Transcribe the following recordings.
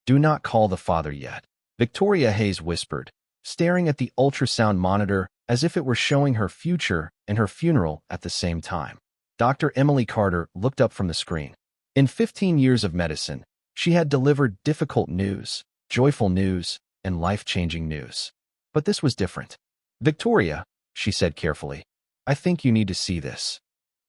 "Do not call the father yet," Victoria Hayes whispered, staring at the ultrasound monitor as if it were showing her future and her funeral at the same time. Dr. Emily Carter looked up from the screen. In 15 years of medicine, she had delivered difficult news, joyful news, and life-changing news. But this was different. "Victoria," she said carefully, "I think you need to see this."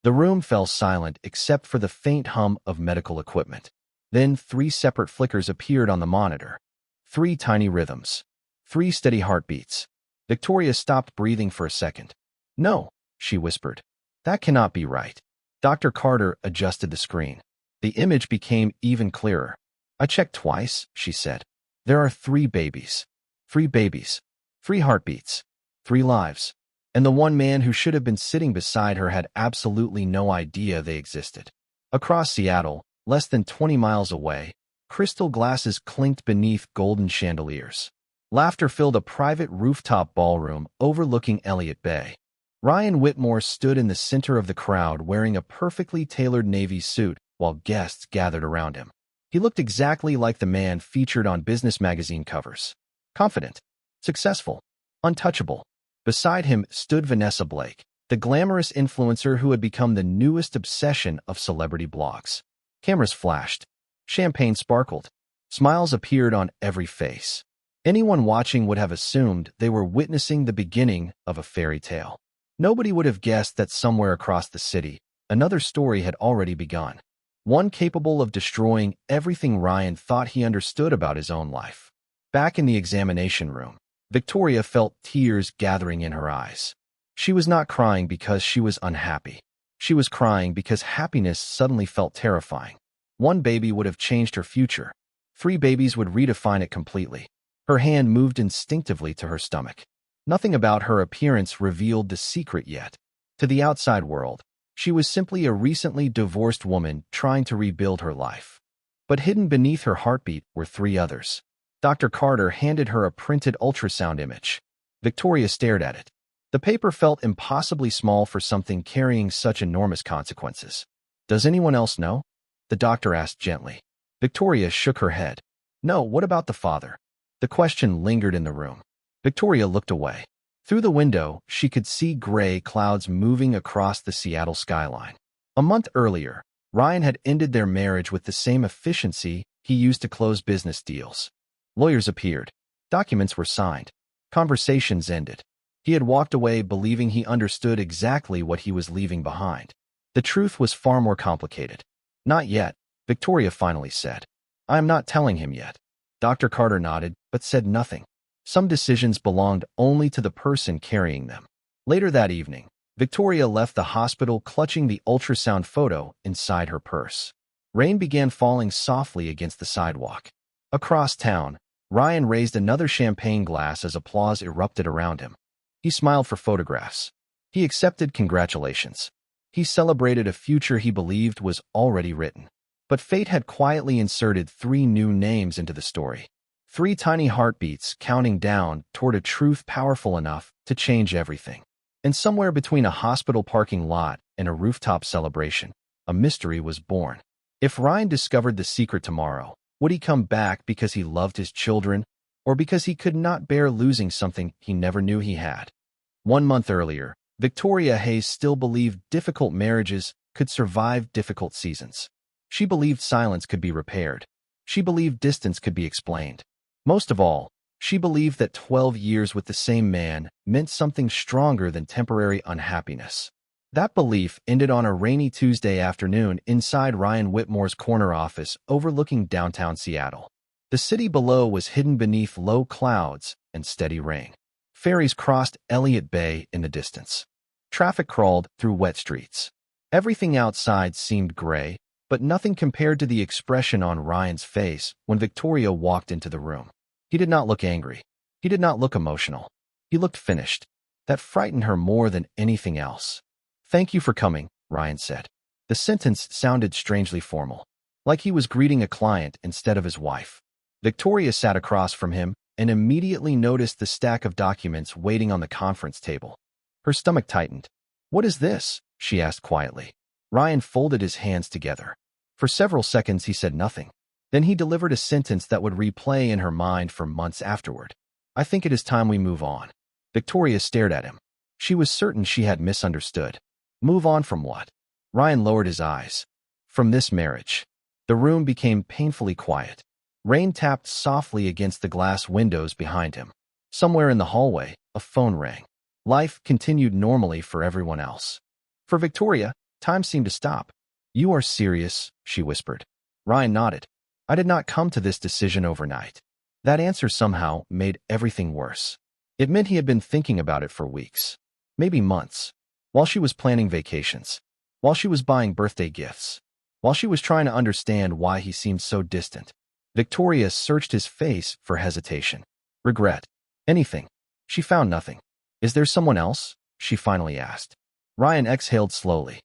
The room fell silent except for the faint hum of medical equipment. Then 3 separate flickers appeared on the monitor. 3 tiny rhythms. 3 steady heartbeats. Victoria stopped breathing for a second. "No," she whispered. "That cannot be right." Dr. Carter adjusted the screen. The image became even clearer. "I checked twice," she said. "There are 3 babies. 3 babies. 3 heartbeats. 3 lives." And the one man who should have been sitting beside her had absolutely no idea they existed. Across Seattle, less than 20 miles away, crystal glasses clinked beneath golden chandeliers. Laughter filled a private rooftop ballroom overlooking Elliott Bay. Ryan Whitmore stood in the center of the crowd wearing a perfectly tailored navy suit while guests gathered around him. He looked exactly like the man featured on business magazine covers. Confident, successful, untouchable. Beside him stood Vanessa Blake, the glamorous influencer who had become the newest obsession of celebrity blogs. Cameras flashed. Champagne sparkled. Smiles appeared on every face. Anyone watching would have assumed they were witnessing the beginning of a fairy tale. Nobody would have guessed that somewhere across the city, another story had already begun. One capable of destroying everything Ryan thought he understood about his own life. Back in the examination room, Victoria felt tears gathering in her eyes. She was not crying because she was unhappy. She was crying because happiness suddenly felt terrifying. 1 baby would have changed her future. 3 babies would redefine it completely. Her hand moved instinctively to her stomach. Nothing about her appearance revealed the secret yet. To the outside world, she was simply a recently divorced woman trying to rebuild her life. But hidden beneath her heartbeat were 3 others. Dr. Carter handed her a printed ultrasound image. Victoria stared at it. The paper felt impossibly small for something carrying such enormous consequences. "Does anyone else know?" the doctor asked gently. Victoria shook her head. "No, what about the father?" The question lingered in the room. Victoria looked away. Through the window, she could see gray clouds moving across the Seattle skyline. A month earlier, Ryan had ended their marriage with the same efficiency he used to close business deals. Lawyers appeared. Documents were signed. Conversations ended. He had walked away believing he understood exactly what he was leaving behind. The truth was far more complicated. "Not yet," Victoria finally said. "I am not telling him yet." Dr. Carter nodded, but said nothing. Some decisions belonged only to the person carrying them. Later that evening, Victoria left the hospital clutching the ultrasound photo inside her purse. Rain began falling softly against the sidewalk. Across town, Ryan raised another champagne glass as applause erupted around him. He smiled for photographs. He accepted congratulations. He celebrated a future he believed was already written. But fate had quietly inserted 3 new names into the story. 3 tiny heartbeats counting down toward a truth powerful enough to change everything. And somewhere between a hospital parking lot and a rooftop celebration, a mystery was born. If Ryan discovered the secret tomorrow, would he come back because he loved his children, or because he could not bear losing something he never knew he had? 1 month earlier, Victoria Hayes still believed difficult marriages could survive difficult seasons. She believed silence could be repaired. She believed distance could be explained. Most of all, she believed that 12 years with the same man meant something stronger than temporary unhappiness. That belief ended on a rainy Tuesday afternoon inside Ryan Whitmore's corner office overlooking downtown Seattle. The city below was hidden beneath low clouds and steady rain. Ferries crossed Elliott Bay in the distance. Traffic crawled through wet streets. Everything outside seemed gray, but nothing compared to the expression on Ryan's face when Victoria walked into the room. He did not look angry. He did not look emotional. He looked finished. That frightened her more than anything else. "Thank you for coming," Ryan said. The sentence sounded strangely formal, like he was greeting a client instead of his wife. Victoria sat across from him and immediately noticed the stack of documents waiting on the conference table. Her stomach tightened. "What is this?" she asked quietly. Ryan folded his hands together. For several seconds he said nothing. Then he delivered a sentence that would replay in her mind for months afterward. I think it is time we move on. Victoria stared at him. She was certain she had misunderstood. Move on from what? Ryan lowered his eyes. From this marriage. The room became painfully quiet. Rain tapped softly against the glass windows behind him. Somewhere in the hallway, a phone rang. Life continued normally for everyone else. For Victoria, time seemed to stop. You are serious, she whispered. Ryan nodded. I did not come to this decision overnight. That answer somehow made everything worse. It meant he had been thinking about it for weeks, maybe months, while she was planning vacations, while she was buying birthday gifts, while she was trying to understand why he seemed so distant. Victoria searched his face for hesitation, regret, anything. She found nothing. Is there someone else? She finally asked. Ryan exhaled slowly.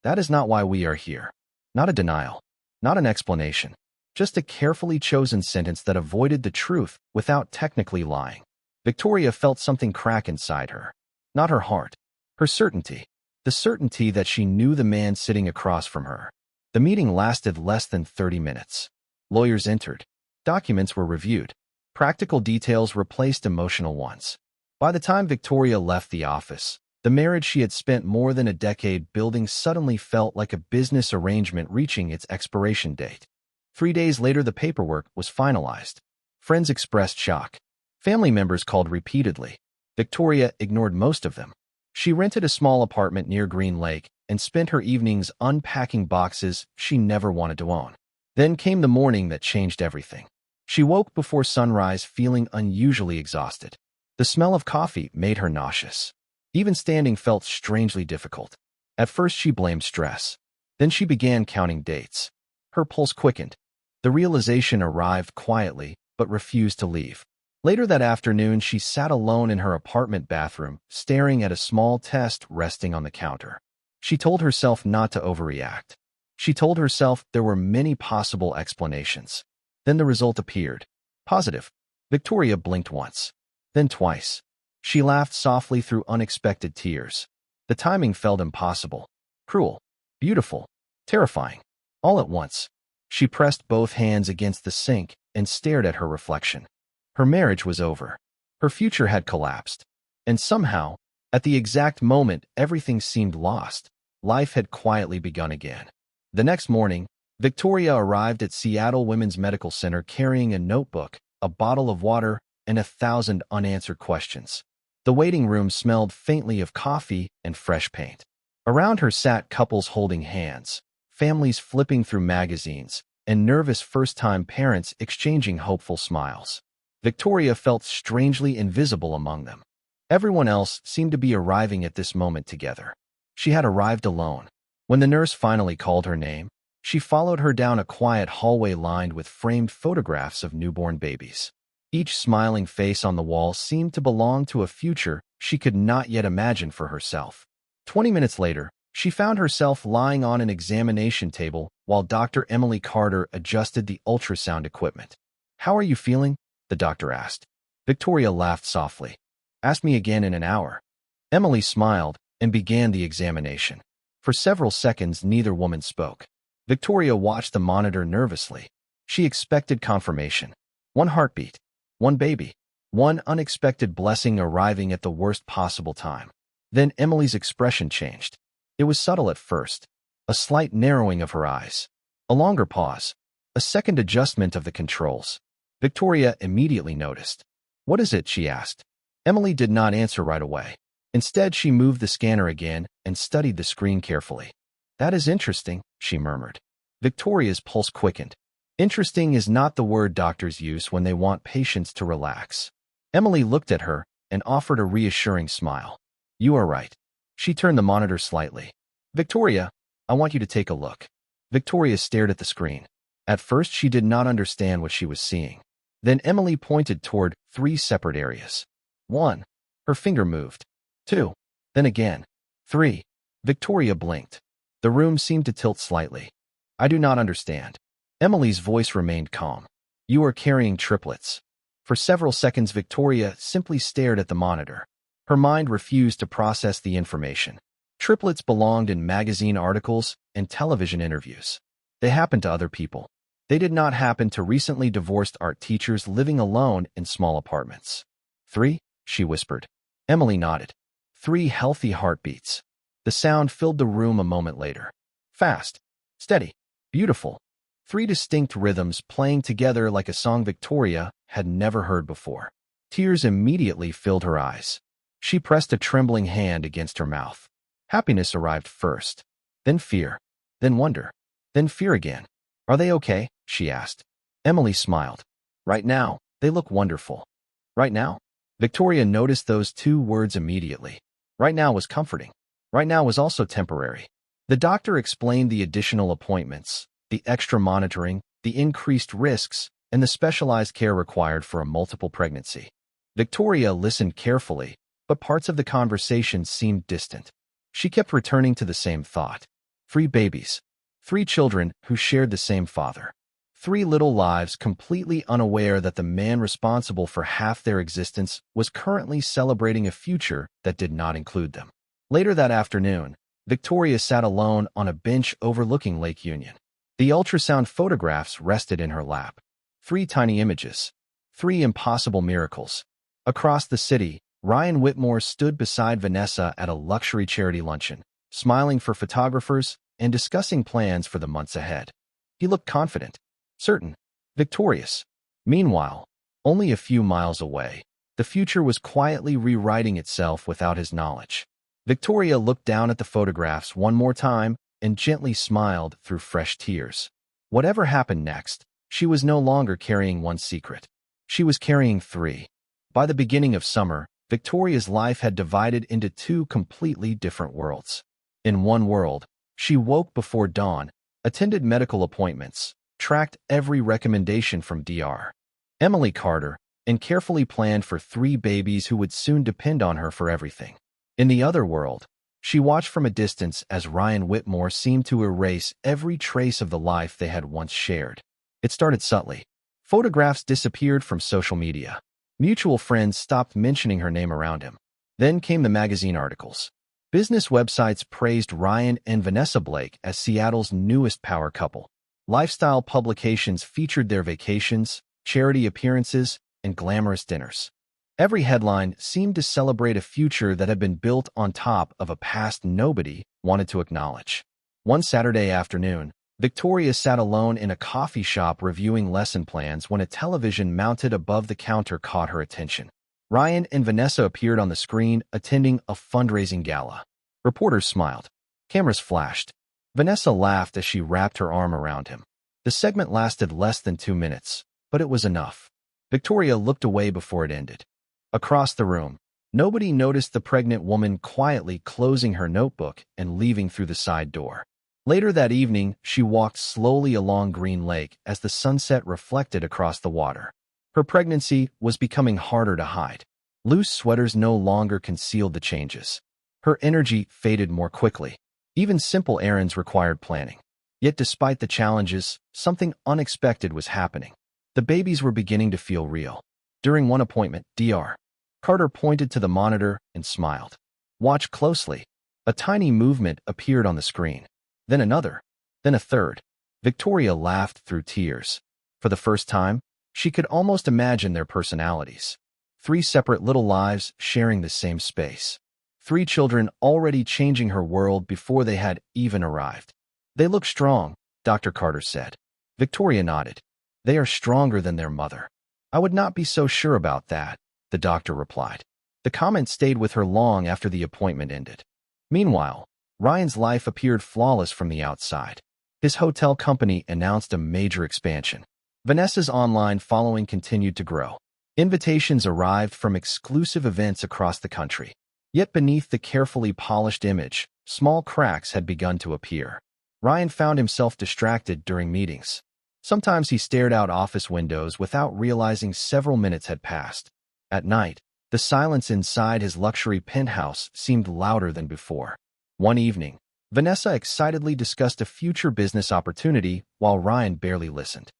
That is not why we are here. Not a denial, not an explanation. Just a carefully chosen sentence that avoided the truth without technically lying. Victoria felt something crack inside her. Not her heart. Her certainty. The certainty that she knew the man sitting across from her. The meeting lasted less than 30 minutes. Lawyers entered. Documents were reviewed. Practical details replaced emotional ones. By the time Victoria left the office, the marriage she had spent more than a decade building suddenly felt like a business arrangement reaching its expiration date. 3 days later, the paperwork was finalized. Friends expressed shock. Family members called repeatedly. Victoria ignored most of them. She rented a small apartment near Green Lake and spent her evenings unpacking boxes she never wanted to own. Then came the morning that changed everything. She woke before sunrise feeling unusually exhausted. The smell of coffee made her nauseous. Even standing felt strangely difficult. At first she blamed stress. Then she began counting dates. Her pulse quickened. The realization arrived quietly, but refused to leave. Later that afternoon, she sat alone in her apartment bathroom, staring at a small test resting on the counter. She told herself not to overreact. She told herself there were many possible explanations. Then the result appeared. Positive. Victoria blinked once. Then twice. She laughed softly through unexpected tears. The timing felt impossible. Cruel. Beautiful. Terrifying. All at once. She pressed both hands against the sink and stared at her reflection. Her marriage was over. Her future had collapsed. And somehow, at the exact moment everything seemed lost, life had quietly begun again. The next morning, Victoria arrived at Seattle Women's Medical Center carrying a notebook, a bottle of water, and 1,000 unanswered questions. The waiting room smelled faintly of coffee and fresh paint. Around her sat couples holding hands, families flipping through magazines, and nervous first-time parents exchanging hopeful smiles. Victoria felt strangely invisible among them. Everyone else seemed to be arriving at this moment together. She had arrived alone. When the nurse finally called her name, she followed her down a quiet hallway lined with framed photographs of newborn babies. Each smiling face on the wall seemed to belong to a future she could not yet imagine for herself. 20 minutes later, she found herself lying on an examination table while Dr. Emily Carter adjusted the ultrasound equipment. How are you feeling? The doctor asked. Victoria laughed softly. Ask me again in an hour. Emily smiled and began the examination. For several seconds, neither woman spoke. Victoria watched the monitor nervously. She expected confirmation. One heartbeat. One baby. One unexpected blessing arriving at the worst possible time. Then Emily's expression changed. It was subtle at first. A slight narrowing of her eyes. A longer pause. A second adjustment of the controls. Victoria immediately noticed. What is it? She asked. Emily did not answer right away. Instead, she moved the scanner again and studied the screen carefully. That is interesting, she murmured. Victoria's pulse quickened. Interesting is not the word doctors use when they want patients to relax. Emily looked at her and offered a reassuring smile. You are right. She turned the monitor slightly. Victoria, I want you to take a look. Victoria stared at the screen. At first, she did not understand what she was seeing. Then Emily pointed toward 3 separate areas. 1. Her finger moved. 2. Then again. 3. Victoria blinked. The room seemed to tilt slightly. I do not understand. Emily's voice remained calm. You are carrying triplets. For several seconds, Victoria simply stared at the monitor. Her mind refused to process the information. Triplets belonged in magazine articles and television interviews. They happened to other people. They did not happen to recently divorced art teachers living alone in small apartments. 3, she whispered. Emily nodded. 3 healthy heartbeats. The sound filled the room a moment later. Fast, steady, beautiful. 3 distinct rhythms playing together like a song Victoria had never heard before. Tears immediately filled her eyes. She pressed a trembling hand against her mouth. Happiness arrived first, then fear, then wonder, then fear again. Are they okay? She asked. Emily smiled. Right now, they look wonderful. Right now? Victoria noticed those 2 words immediately. Right now was comforting. Right now was also temporary. The doctor explained the additional appointments, the extra monitoring, the increased risks, and the specialized care required for a multiple pregnancy. Victoria listened carefully, but parts of the conversation seemed distant. She kept returning to the same thought. 3 babies. 3 children who shared the same father. 3 little lives completely unaware that the man responsible for half their existence was currently celebrating a future that did not include them. Later that afternoon, Victoria sat alone on a bench overlooking Lake Union. The ultrasound photographs rested in her lap. 3 tiny images. 3 impossible miracles. Across the city, Ryan Whitmore stood beside Vanessa at a luxury charity luncheon, smiling for photographers and discussing plans for the months ahead. He looked confident, certain, victorious. Meanwhile, only a few miles away, the future was quietly rewriting itself without his knowledge. Victoria looked down at the photographs one more time and gently smiled through fresh tears. Whatever happened next, she was no longer carrying one secret. She was carrying 3. By the beginning of summer, Victoria's life had divided into 2 completely different worlds. In one world, she woke before dawn, attended medical appointments, tracked every recommendation from Dr. Emily Carter, and carefully planned for 3 babies who would soon depend on her for everything. In the other world, she watched from a distance as Ryan Whitmore seemed to erase every trace of the life they had once shared. It started subtly. Photographs disappeared from social media. Mutual friends stopped mentioning her name around him. Then came the magazine articles. Business websites praised Ryan and Vanessa Blake as Seattle's newest power couple. Lifestyle publications featured their vacations, charity appearances, and glamorous dinners. Every headline seemed to celebrate a future that had been built on top of a past nobody wanted to acknowledge. One Saturday afternoon, Victoria sat alone in a coffee shop reviewing lesson plans when a television mounted above the counter caught her attention. Ryan and Vanessa appeared on the screen, attending a fundraising gala. Reporters smiled. Cameras flashed. Vanessa laughed as she wrapped her arm around him. The segment lasted less than 2 minutes, but it was enough. Victoria looked away before it ended. Across the room, nobody noticed the pregnant woman quietly closing her notebook and leaving through the side door. Later that evening, she walked slowly along Green Lake as the sunset reflected across the water. Her pregnancy was becoming harder to hide. Loose sweaters no longer concealed the changes. Her energy faded more quickly. Even simple errands required planning. Yet despite the challenges, something unexpected was happening. The babies were beginning to feel real. During one appointment, Dr. Carter pointed to the monitor and smiled. Watch closely. A tiny movement appeared on the screen. Then another. Then a third. Victoria laughed through tears. For the first time, she could almost imagine their personalities. 3 separate little lives sharing the same space. 3 children already changing her world before they had even arrived. They look strong, Dr. Carter said. Victoria nodded. They are stronger than their mother. I would not be so sure about that, the doctor replied. The comment stayed with her long after the appointment ended. Meanwhile, Ryan's life appeared flawless from the outside. His hotel company announced a major expansion. Vanessa's online following continued to grow. Invitations arrived from exclusive events across the country. Yet beneath the carefully polished image, small cracks had begun to appear. Ryan found himself distracted during meetings. Sometimes he stared out office windows without realizing several minutes had passed. At night, the silence inside his luxury penthouse seemed louder than before. One evening, Vanessa excitedly discussed a future business opportunity while Ryan barely listened.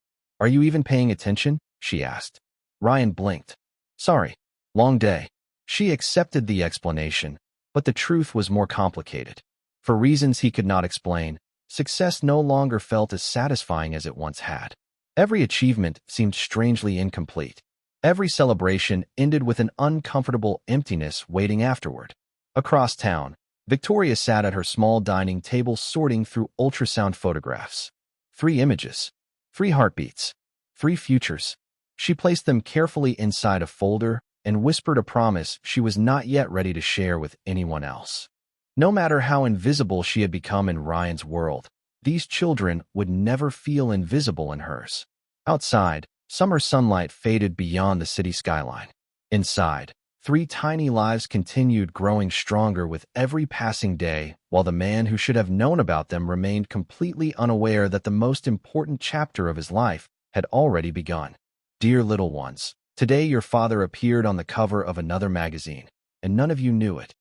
Are you even paying attention? She asked. Ryan blinked. Sorry, long day. She accepted the explanation, but the truth was more complicated. For reasons he could not explain, success no longer felt as satisfying as it once had. Every achievement seemed strangely incomplete. Every celebration ended with an uncomfortable emptiness waiting afterward. Across town, Victoria sat at her small dining table sorting through ultrasound photographs. 3 images, 3 heartbeats, 3 futures. She placed them carefully inside a folder and whispered a promise she was not yet ready to share with anyone else. No matter how invisible she had become in Ryan's world, these children would never feel invisible in hers. Outside, summer sunlight faded beyond the city skyline. Inside, 3 tiny lives continued growing stronger with every passing day, while the man who should have known about them remained completely unaware that the most important chapter of his life had already begun. Dear little ones, today your father appeared on the cover of another magazine, and none of you knew it.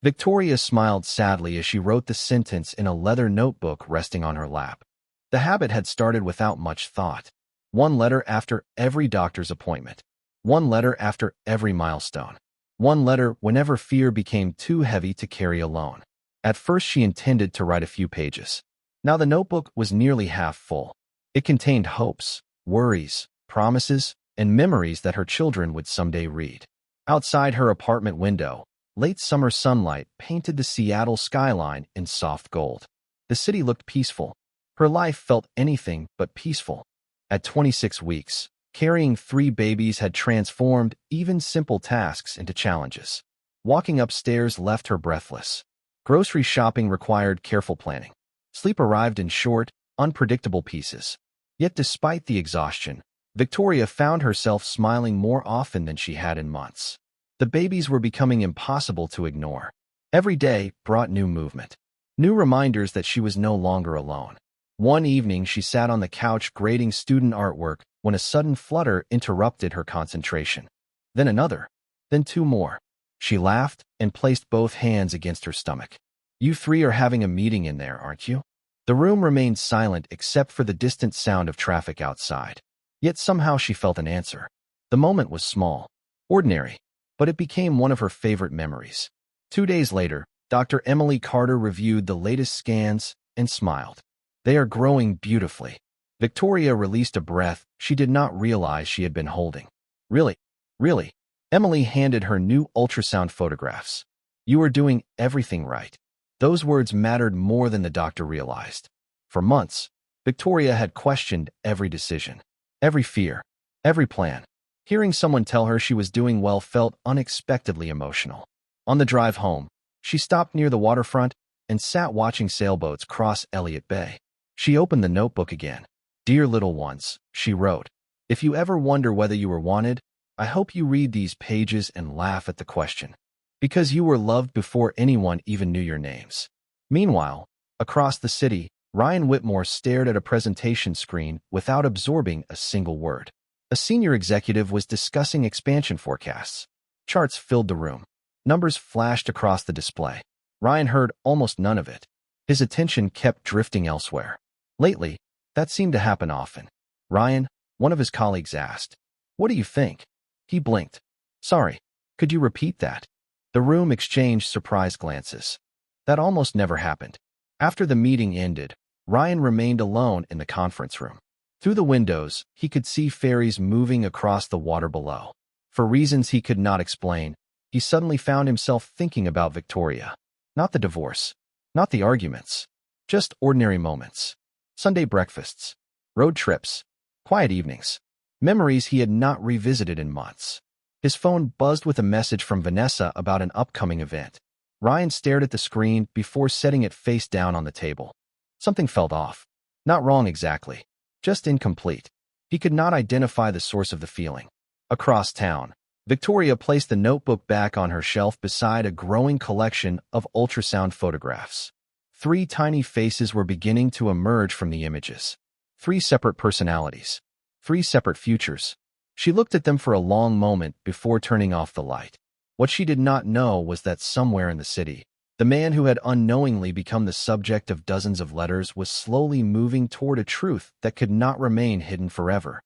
Victoria smiled sadly as she wrote the sentence in a leather notebook resting on her lap. The habit had started without much thought. 1 letter after every doctor's appointment. 1 letter after every milestone. 1 letter whenever fear became too heavy to carry alone. At first she intended to write a few pages. Now the notebook was nearly half full. It contained hopes, worries, promises, and memories that her children would someday read. Outside her apartment window, late summer sunlight painted the Seattle skyline in soft gold. The city looked peaceful. Her life felt anything but peaceful. At 26 weeks, carrying 3 babies had transformed even simple tasks into challenges. Walking upstairs left her breathless. Grocery shopping required careful planning. Sleep arrived in short, unpredictable pieces. Yet despite the exhaustion, Victoria found herself smiling more often than she had in months. The babies were becoming impossible to ignore. Every day brought new movement, new reminders that she was no longer alone. One evening she sat on the couch grading student artwork when a sudden flutter interrupted her concentration. Then another, then 2 more. She laughed and placed both hands against her stomach. You 3 are having a meeting in there, aren't you? The room remained silent except for the distant sound of traffic outside. Yet somehow she felt an answer. The moment was small, ordinary, but it became one of her favorite memories. 2 days later, Dr. Emily Carter reviewed the latest scans and smiled. They are growing beautifully. Victoria released a breath she did not realize she had been holding. Really? Really? Emily handed her new ultrasound photographs. You are doing everything right. Those words mattered more than the doctor realized. For months, Victoria had questioned every decision, every fear, every plan. Hearing someone tell her she was doing well felt unexpectedly emotional. On the drive home, she stopped near the waterfront and sat watching sailboats cross Elliott Bay. She opened the notebook again. Dear little ones, she wrote, if you ever wonder whether you were wanted, I hope you read these pages and laugh at the question. Because you were loved before anyone even knew your names. Meanwhile, across the city, Ryan Whitmore stared at a presentation screen without absorbing a single word. A senior executive was discussing expansion forecasts. Charts filled the room. Numbers flashed across the display. Ryan heard almost none of it. His attention kept drifting elsewhere. Lately, that seemed to happen often. Ryan, one of his colleagues asked, what do you think? He blinked. Sorry, could you repeat that? The room exchanged surprised glances. That almost never happened. After the meeting ended, Ryan remained alone in the conference room. Through the windows, he could see ferries moving across the water below. For reasons he could not explain, he suddenly found himself thinking about Victoria. Not the divorce, not the arguments, just ordinary moments. Sunday breakfasts, road trips, quiet evenings, memories he had not revisited in months. His phone buzzed with a message from Vanessa about an upcoming event. Ryan stared at the screen before setting it face down on the table. Something felt off. Not wrong exactly, just incomplete. He could not identify the source of the feeling. Across town, Victoria placed the notebook back on her shelf beside a growing collection of ultrasound photographs. 3 tiny faces were beginning to emerge from the images. 3 separate personalities. 3 separate futures. She looked at them for a long moment before turning off the light. What she did not know was that somewhere in the city, the man who had unknowingly become the subject of dozens of letters was slowly moving toward a truth that could not remain hidden forever.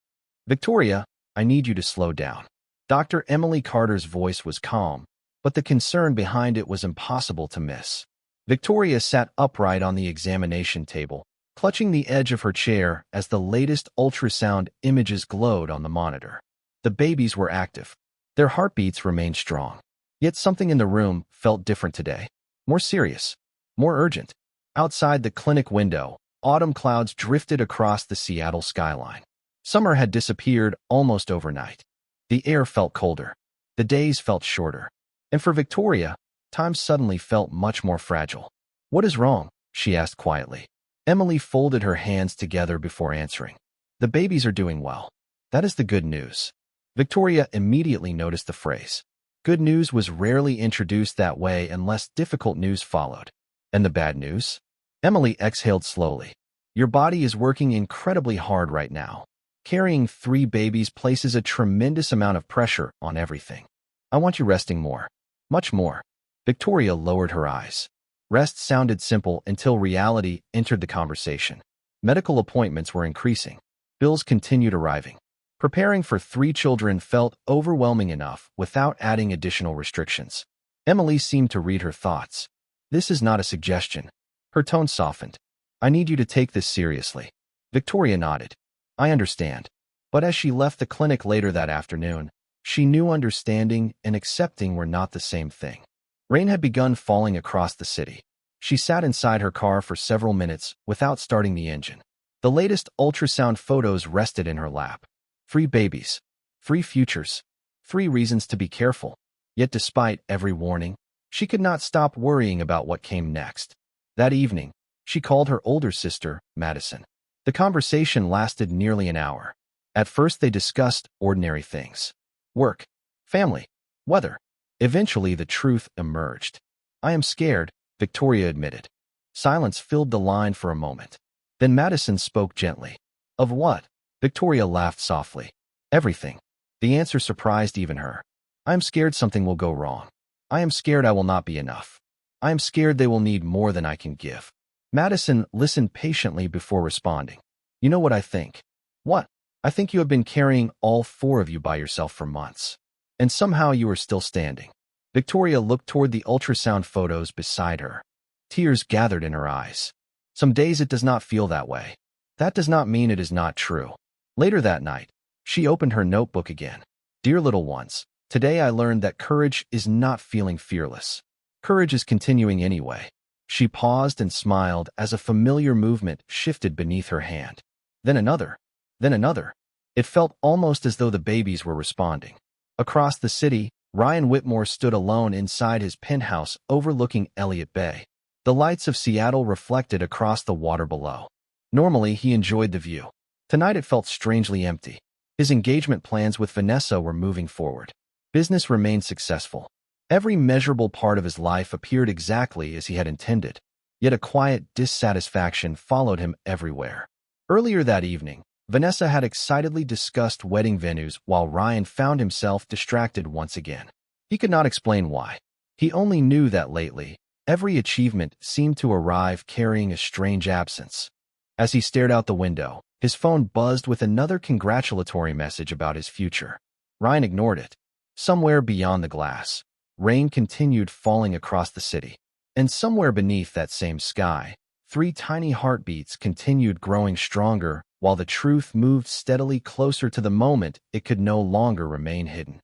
Victoria, I need you to slow down. Dr. Emily Carter's voice was calm, but the concern behind it was impossible to miss. Victoria sat upright on the examination table, clutching the edge of her chair as the latest ultrasound images glowed on the monitor. The babies were active. Their heartbeats remained strong. Yet something in the room felt different today. More serious. More urgent. Outside the clinic window, autumn clouds drifted across the Seattle skyline. Summer had disappeared almost overnight. The air felt colder. The days felt shorter. And for Victoria, time suddenly felt much more fragile. "What is wrong?" she asked quietly. Emily folded her hands together before answering. "The babies are doing well. That is the good news." Victoria immediately noticed the phrase. Good news was rarely introduced that way unless difficult news followed. "And the bad news?" Emily exhaled slowly. "Your body is working incredibly hard right now. Carrying 3 babies places a tremendous amount of pressure on everything. I want you resting more. Much more." Victoria lowered her eyes. Rest sounded simple until reality entered the conversation. Medical appointments were increasing. Bills continued arriving. Preparing for 3 children felt overwhelming enough without adding additional restrictions. Emily seemed to read her thoughts. "This is not a suggestion." Her tone softened. "I need you to take this seriously." Victoria nodded. "I understand." But as she left the clinic later that afternoon, she knew understanding and accepting were not the same thing. Rain had begun falling across the city. She sat inside her car for several minutes without starting the engine. The latest ultrasound photos rested in her lap. 3 babies. 3 futures. 3 reasons to be careful. Yet despite every warning, she could not stop worrying about what came next. That evening, she called her older sister, Madison. The conversation lasted nearly an hour. At first they discussed ordinary things. Work, family, weather. Eventually the truth emerged. "I am scared," Victoria admitted. Silence filled the line for a moment. Then Madison spoke gently. "Of what?" Victoria laughed softly. "Everything." The answer surprised even her. "I am scared something will go wrong. I am scared I will not be enough. I am scared they will need more than I can give." Madison listened patiently before responding. "You know what I think?" "What?" "I think you have been carrying all 4 of you by yourself for months. And somehow you are still standing." Victoria looked toward the ultrasound photos beside her. Tears gathered in her eyes. "Some days it does not feel that way. That does not mean it is not true." Later that night, she opened her notebook again. "Dear little ones, today I learned that courage is not feeling fearless. Courage is continuing anyway." She paused and smiled as a familiar movement shifted beneath her hand. Then another. Then another. It felt almost as though the babies were responding. Across the city, Ryan Whitmore stood alone inside his penthouse overlooking Elliott Bay. The lights of Seattle reflected across the water below. Normally, he enjoyed the view. Tonight it felt strangely empty. His engagement plans with Vanessa were moving forward. Business remained successful. Every measurable part of his life appeared exactly as he had intended. Yet a quiet dissatisfaction followed him everywhere. Earlier that evening, Vanessa had excitedly discussed wedding venues while Ryan found himself distracted once again. He could not explain why. He only knew that lately, every achievement seemed to arrive carrying a strange absence. As he stared out the window, his phone buzzed with another congratulatory message about his future. Ryan ignored it. Somewhere beyond the glass, rain continued falling across the city. And somewhere beneath that same sky, 3 tiny heartbeats continued growing stronger while the truth moved steadily closer to the moment it could no longer remain hidden.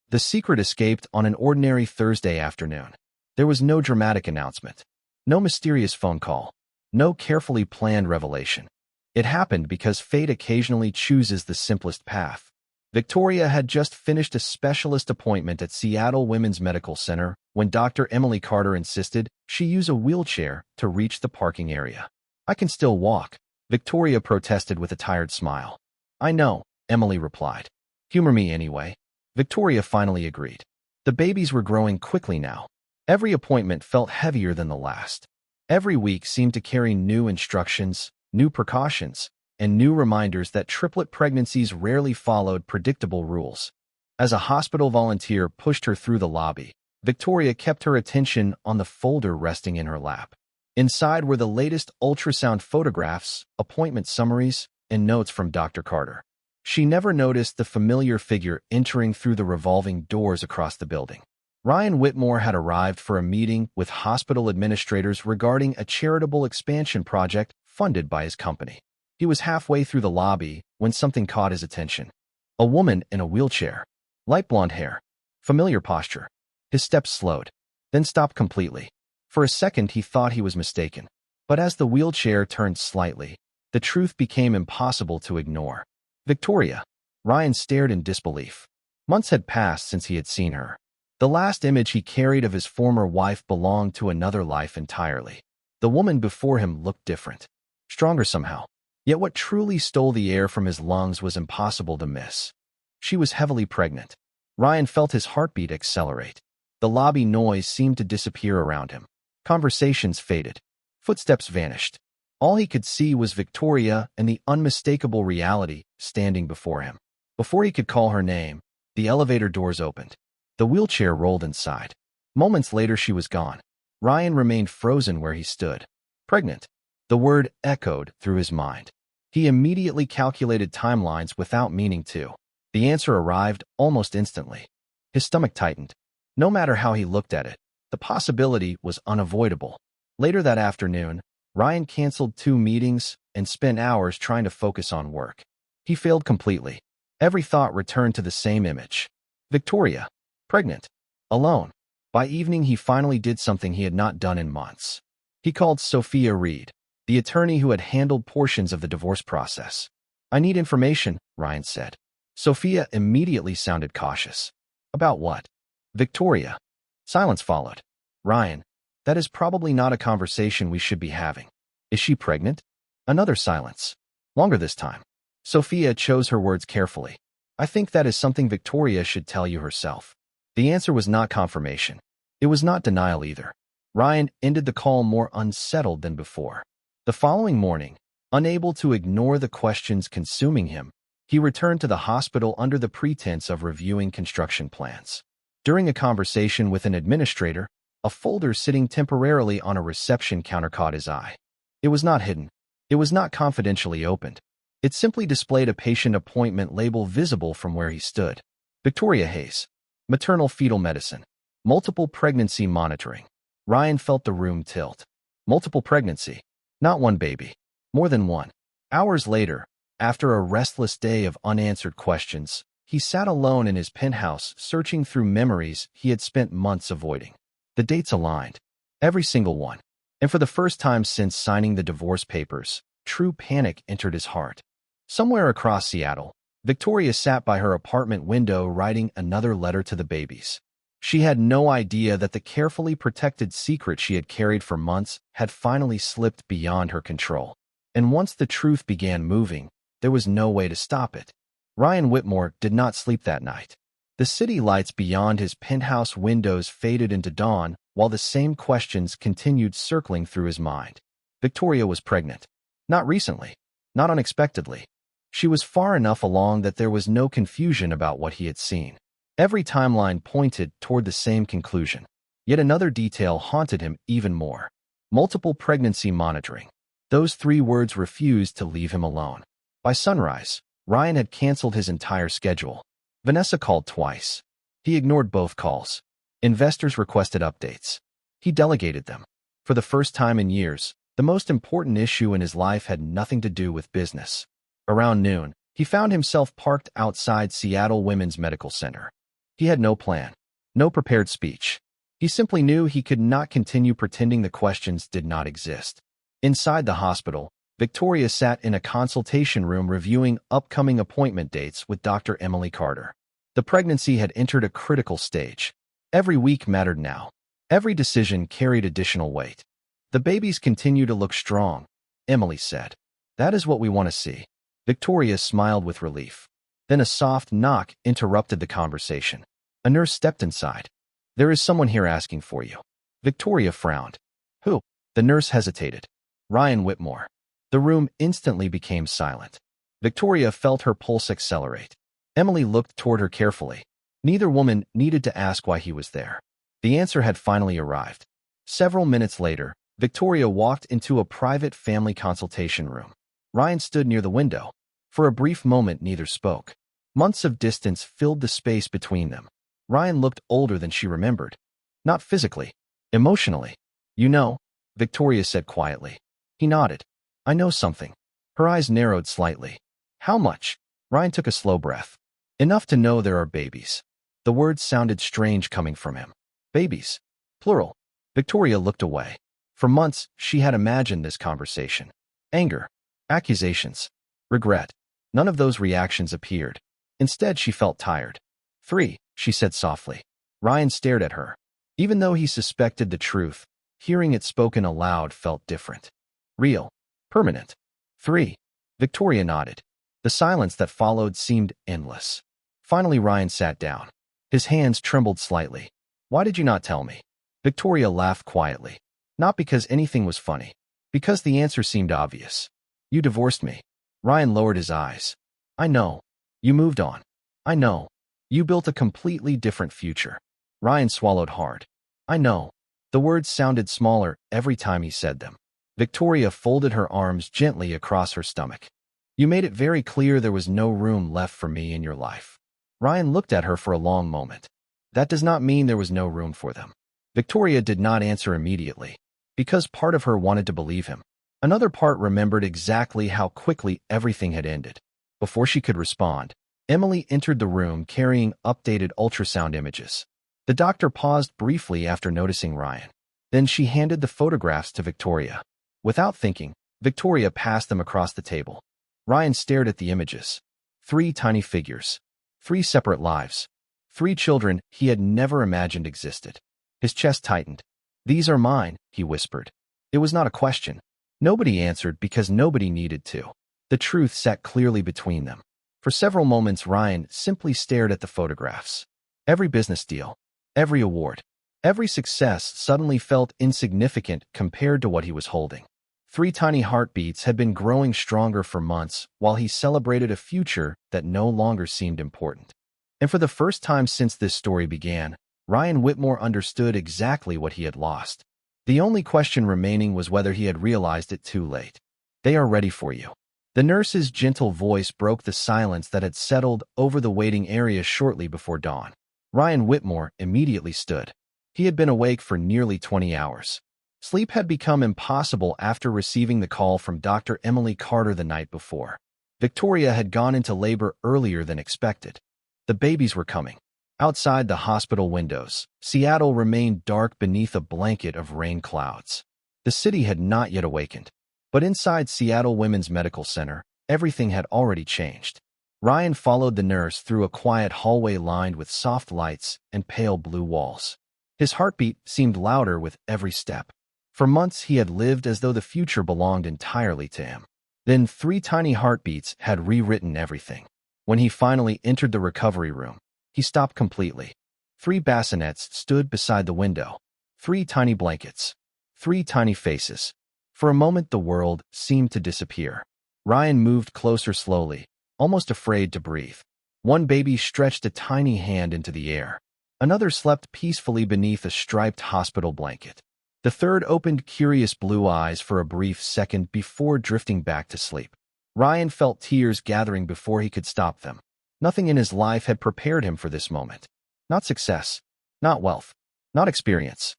The secret escaped on an ordinary Thursday afternoon. There was no dramatic announcement, no mysterious phone call, no carefully planned revelation. It happened because fate occasionally chooses the simplest path. Victoria had just finished a specialist appointment at Seattle Women's Medical Center when Dr. Emily Carter insisted she use a wheelchair to reach the parking area. "I can still walk," Victoria protested with a tired smile. "I know," Emily replied. "Humor me anyway." Victoria finally agreed. The babies were growing quickly now. Every appointment felt heavier than the last. Every week seemed to carry new instructions, new precautions, and new reminders that triplet pregnancies rarely followed predictable rules. As a hospital volunteer pushed her through the lobby, Victoria kept her attention on the folder resting in her lap. Inside were the latest ultrasound photographs, appointment summaries, and notes from Dr. Carter. She never noticed the familiar figure entering through the revolving doors across the building. Ryan Whitmore had arrived for a meeting with hospital administrators regarding a charitable expansion project funded by his company. He was halfway through the lobby when something caught his attention. A woman in a wheelchair. Light blonde hair. Familiar posture. His steps slowed, then stopped completely. For a second he thought he was mistaken. But as the wheelchair turned slightly, the truth became impossible to ignore. Victoria. Ryan stared in disbelief. Months had passed since he had seen her. The last image he carried of his former wife belonged to another life entirely. The woman before him looked different. Stronger somehow. Yet what truly stole the air from his lungs was impossible to miss. She was heavily pregnant. Ryan felt his heartbeat accelerate. The lobby noise seemed to disappear around him. Conversations faded. Footsteps vanished. All he could see was Victoria and the unmistakable reality standing before him. Before he could call her name, the elevator doors opened. The wheelchair rolled inside. Moments later she was gone. Ryan remained frozen where he stood. Pregnant. The word echoed through his mind. He immediately calculated timelines without meaning to. The answer arrived almost instantly. His stomach tightened. No matter how he looked at it, the possibility was unavoidable. Later that afternoon, Ryan canceled 2 meetings and spent hours trying to focus on work. He failed completely. Every thought returned to the same image. Victoria. Pregnant. Alone. By evening he finally did something he had not done in months. He called Sophia Reed, the attorney who had handled portions of the divorce process. "I need information," Ryan said. Sophia immediately sounded cautious. "About what?" "Victoria." Silence followed. "Ryan, that is probably not a conversation we should be having. Is she pregnant?" Another silence. Longer this time. Sophia chose her words carefully. "I think that is something Victoria should tell you herself." The answer was not confirmation. It was not denial either. Ryan ended the call more unsettled than before. The following morning, unable to ignore the questions consuming him, he returned to the hospital under the pretense of reviewing construction plans. During a conversation with an administrator, a folder sitting temporarily on a reception counter caught his eye. It was not hidden. It was not confidentially opened. It simply displayed a patient appointment label visible from where he stood. Victoria Hayes. Maternal fetal medicine. Multiple pregnancy monitoring. Ryan felt the room tilt. Multiple pregnancy. Not one baby. More than one. Hours later, after a restless day of unanswered questions, he sat alone in his penthouse searching through memories he had spent months avoiding. The dates aligned. Every single one. And for the first time since signing the divorce papers, true panic entered his heart. Somewhere across Seattle, Victoria sat by her apartment window writing another letter to the babies. She had no idea that the carefully protected secret she had carried for months had finally slipped beyond her control. And once the truth began moving, there was no way to stop it. Ryan Whitmore did not sleep that night. The city lights beyond his penthouse windows faded into dawn, while the same questions continued circling through his mind. Victoria was pregnant. Not recently. Not unexpectedly. She was far enough along that there was no confusion about what he had seen. Every timeline pointed toward the same conclusion. Yet another detail haunted him even more. Multiple pregnancy monitoring. Those 3 words refused to leave him alone. By sunrise, Ryan had canceled his entire schedule. Vanessa called twice. He ignored both calls. Investors requested updates. He delegated them. For the first time in years, the most important issue in his life had nothing to do with business. Around noon, he found himself parked outside Seattle Women's Medical Center. He had no plan, no prepared speech. He simply knew he could not continue pretending the questions did not exist. Inside the hospital, Victoria sat in a consultation room reviewing upcoming appointment dates with Dr. Emily Carter. The pregnancy had entered a critical stage. Every week mattered now. Every decision carried additional weight. "The babies continue to look strong," Emily said. "That is what we want to see." Victoria smiled with relief. Then a soft knock interrupted the conversation. A nurse stepped inside. "There is someone here asking for you." Victoria frowned. "Who?" The nurse hesitated. "Ryan Whitmore." The room instantly became silent. Victoria felt her pulse accelerate. Emily looked toward her carefully. Neither woman needed to ask why he was there. The answer had finally arrived. Several minutes later, Victoria walked into a private family consultation room. Ryan stood near the window. For a brief moment, neither spoke. Months of distance filled the space between them. Ryan looked older than she remembered. Not physically, emotionally. "You know," Victoria said quietly. He nodded. I know something. Her eyes narrowed slightly. How much? Ryan took a slow breath. Enough to know there are babies. The words sounded strange coming from him. Babies. Plural. Victoria looked away. For months, she had imagined this conversation. Anger. Accusations. Regret. None of those reactions appeared. Instead, she felt tired. 3, she said softly. Ryan stared at her. Even though he suspected the truth, hearing it spoken aloud felt different. Real. Permanent. 3. Victoria nodded. The silence that followed seemed endless. Finally, Ryan sat down. His hands trembled slightly. Why did you not tell me? Victoria laughed quietly. Not because anything was funny. Because the answer seemed obvious. You divorced me. Ryan lowered his eyes. I know. You moved on. I know. You built a completely different future. Ryan swallowed hard. I know. The words sounded smaller every time he said them. Victoria folded her arms gently across her stomach. You made it very clear there was no room left for me in your life. Ryan looked at her for a long moment. That does not mean there was no room for them. Victoria did not answer immediately, because part of her wanted to believe him. Another part remembered exactly how quickly everything had ended. Before she could respond, Emily entered the room carrying updated ultrasound images. The doctor paused briefly after noticing Ryan. Then she handed the photographs to Victoria. Without thinking, Victoria passed them across the table. Ryan stared at the images. 3 tiny figures. 3 separate lives. 3 children he had never imagined existed. His chest tightened. These are mine, he whispered. It was not a question. Nobody answered because nobody needed to. The truth sat clearly between them. For several moments, Ryan simply stared at the photographs. Every business deal, every award, every success suddenly felt insignificant compared to what he was holding. 3 tiny heartbeats had been growing stronger for months while he celebrated a future that no longer seemed important. And for the first time since this story began, Ryan Whitmore understood exactly what he had lost. The only question remaining was whether he had realized it too late. They are ready for you. The nurse's gentle voice broke the silence that had settled over the waiting area shortly before dawn. Ryan Whitmore immediately stood. He had been awake for nearly 20 hours. Sleep had become impossible after receiving the call from Dr. Emily Carter the night before. Victoria had gone into labor earlier than expected. The babies were coming. Outside the hospital windows, Seattle remained dark beneath a blanket of rain clouds. The city had not yet awakened. But inside Seattle Women's Medical Center, everything had already changed. Ryan followed the nurse through a quiet hallway lined with soft lights and pale blue walls. His heartbeat seemed louder with every step. For months he had lived as though the future belonged entirely to him. Then 3 tiny heartbeats had rewritten everything. When he finally entered the recovery room, he stopped completely. 3 bassinets stood beside the window. 3 tiny blankets. 3 tiny faces. For a moment the world seemed to disappear. Ryan moved closer slowly, almost afraid to breathe. One baby stretched a tiny hand into the air. Another slept peacefully beneath a striped hospital blanket. The third opened curious blue eyes for a brief second before drifting back to sleep. Ryan felt tears gathering before he could stop them. Nothing in his life had prepared him for this moment. Not success, not wealth, not experience.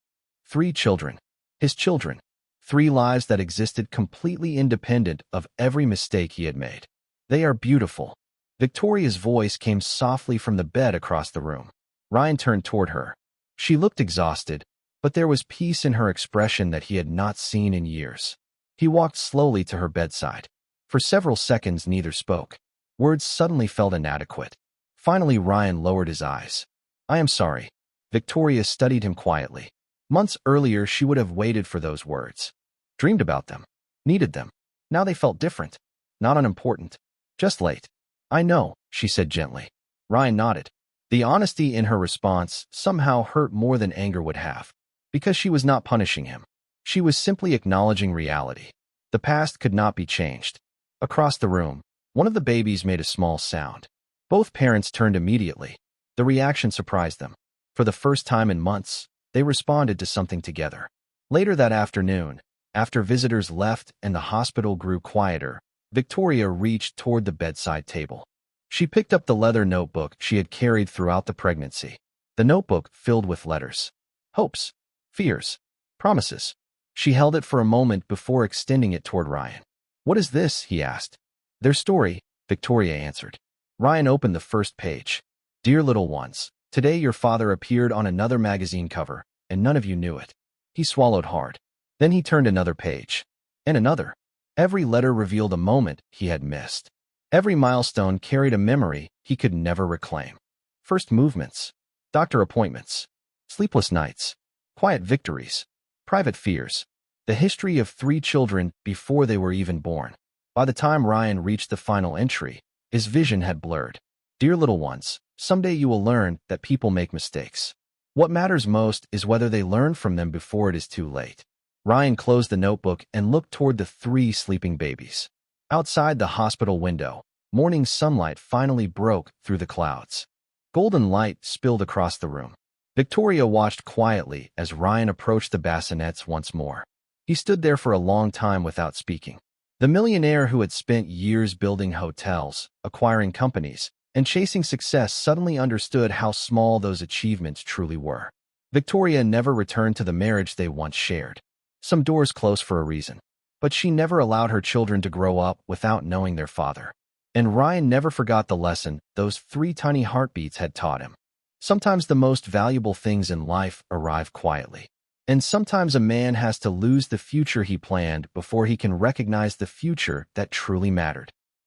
3 children. His children. 3 lives that existed completely independent of every mistake he had made. They are beautiful. Victoria's voice came softly from the bed across the room. Ryan turned toward her. She looked exhausted, but there was peace in her expression that he had not seen in years. He walked slowly to her bedside. For several seconds, neither spoke. Words suddenly felt inadequate. Finally, Ryan lowered his eyes. I am sorry. Victoria studied him quietly. Months earlier, she would have waited for those words. Dreamed about them. Needed them. Now they felt different. Not unimportant. Just late. I know, she said gently. Ryan nodded. The honesty in her response somehow hurt more than anger would have. Because she was not punishing him. She was simply acknowledging reality. The past could not be changed. Across the room, one of the babies made a small sound. Both parents turned immediately. The reaction surprised them. For the first time in months, they responded to something together. Later that afternoon, after visitors left and the hospital grew quieter, Victoria reached toward the bedside table. She picked up the leather notebook she had carried throughout the pregnancy. The notebook filled with letters. Hopes. Fears. Promises. She held it for a moment before extending it toward Ryan. "What is this?" he asked. "Their story," Victoria answered. Ryan opened the first page. "Dear little ones, today your father appeared on another magazine cover, and none of you knew it." He swallowed hard. Then he turned another page. And another. Every letter revealed a moment he had missed. Every milestone carried a memory he could never reclaim. First movements, doctor appointments, sleepless nights, quiet victories, private fears, the history of 3 children before they were even born. By the time Ryan reached the final entry, his vision had blurred. "Dear little ones, someday you will learn that people make mistakes. What matters most is whether they learn from them before it is too late." Ryan closed the notebook and looked toward the 3 sleeping babies. Outside the hospital window, morning sunlight finally broke through the clouds. Golden light spilled across the room. Victoria watched quietly as Ryan approached the bassinets once more. He stood there for a long time without speaking. The millionaire who had spent years building hotels, acquiring companies, and chasing success suddenly understood how small those achievements truly were. Victoria never returned to the marriage they once shared. Some doors closed for a reason, but she never allowed her children to grow up without knowing their father. And Ryan never forgot the lesson those 3 tiny heartbeats had taught him. Sometimes the most valuable things in life arrive quietly. And sometimes a man has to lose the future he planned before he can recognize the future that truly mattered.